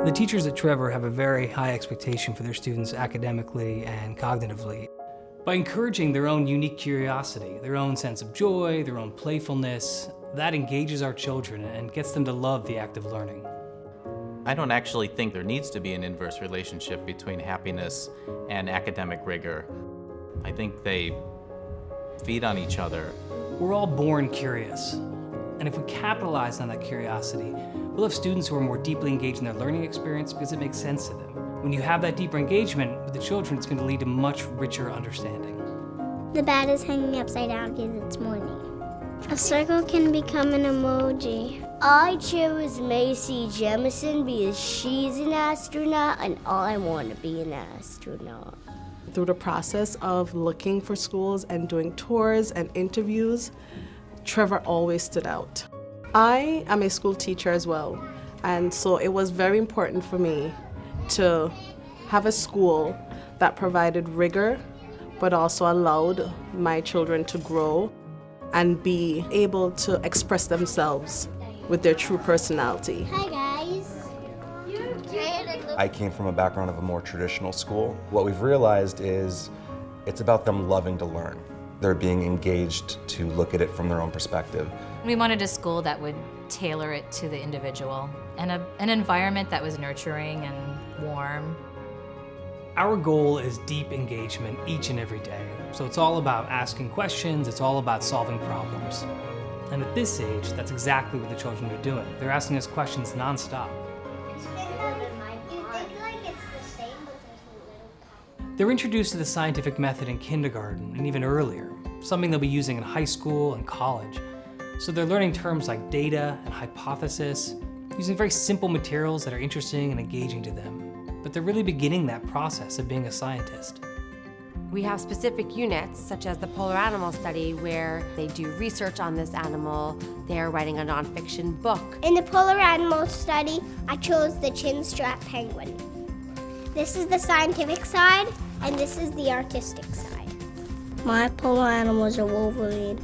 The teachers at Trevor have a very high expectation for their students academically and cognitively. By encouraging their own unique curiosity, their own sense of joy, their own playfulness, that engages our children and gets them to love the act of learning. I don't actually think there needs to be an inverse relationship between happiness and academic rigor. I think they feed on each other. We're all born curious, and if we capitalize on that curiosity, we'll have students who are more deeply engaged in their learning experience because it makes sense to them. When you have that deeper engagement with the children, it's going to lead to much richer understanding. The bat is hanging upside down because it's morning. A circle can become an emoji. I chose Macy Jemison because she's an astronaut and I want to be an astronaut. Through the process of looking for schools and doing tours and interviews, Trevor always stood out. I am a school teacher as well, and so it was very important for me to have a school that provided rigor, but also allowed my children to grow and be able to express themselves with their true personality. Hi guys. I came from a background of a more traditional school. What we've realized is it's about them loving to learn. They're being engaged to look at it from their own perspective. We wanted a school that would tailor it to the individual and an environment that was nurturing and warm. Our goal is deep engagement each and every day. So it's all about asking questions, it's all about solving problems. And at this age, that's exactly what the children are doing. They're asking us questions nonstop. They're introduced to the scientific method in kindergarten and even earlier, something they'll be using in high school and college. So they're learning terms like data and hypothesis, using very simple materials that are interesting and engaging to them. But they're really beginning that process of being a scientist. We have specific units, such as the polar animal study, where they do research on this animal. They're writing a nonfiction book. In the polar animal study, I chose the chin-strap penguin. This is the scientific side, and this is the artistic side. My polar animal is a wolverine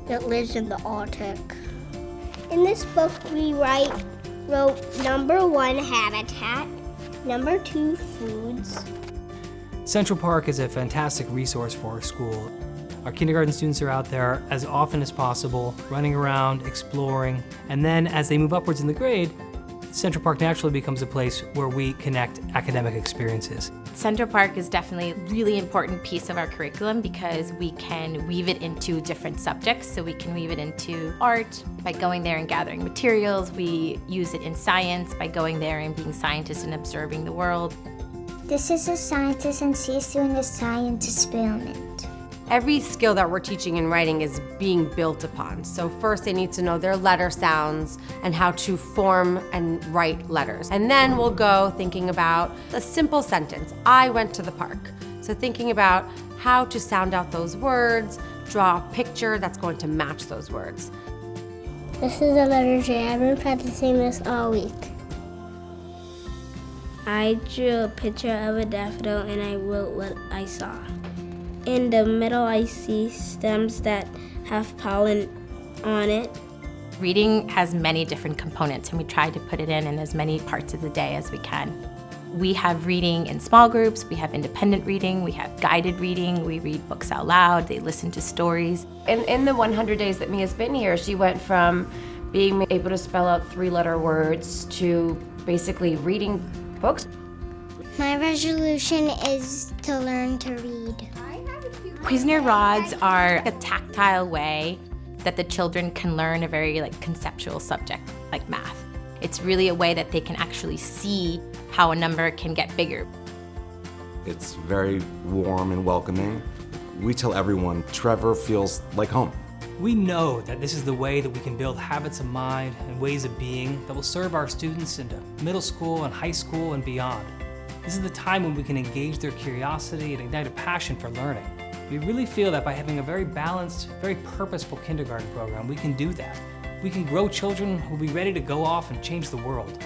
that lives in the Arctic. In this book, we wrote number 1, habitat, number 2, foods. Central Park is a fantastic resource for our school. Our kindergarten students are out there as often as possible, running around, exploring, and then as they move upwards in the grade, Central Park naturally becomes a place where we connect academic experiences. Central Park is definitely a really important piece of our curriculum because we can weave it into different subjects. So we can weave it into art by going there and gathering materials. We use it in science by going there and being scientists and observing the world. This is a scientist and she's doing a science experiment. Every skill that we're teaching in writing is being built upon. So first they need to know their letter sounds and how to form and write letters. And then we'll go thinking about a simple sentence, I went to the park. So thinking about how to sound out those words, draw a picture that's going to match those words. This is the letter J. I've been practicing this all week. I drew a picture of a daffodil and I wrote what I saw. In the middle, I see stems that have pollen on it. Reading has many different components, and we try to put it in as many parts of the day as we can. We have reading in small groups, we have independent reading, we have guided reading, we read books out loud, they listen to stories. In the 100 days that Mia's been here, she went from being able to spell out 3-letter words to basically reading books. My resolution is to learn to read. Cuisinart rods are a tactile way that the children can learn a very conceptual subject like math. It's really a way that they can actually see how a number can get bigger. It's very warm and welcoming. We tell everyone Trevor feels like home. We know that this is the way that we can build habits of mind and ways of being that will serve our students into middle school and high school and beyond. This is the time when we can engage their curiosity and ignite a passion for learning. We really feel that by having a very balanced, very purposeful kindergarten program, we can do that. We can grow children who will be ready to go off and change the world.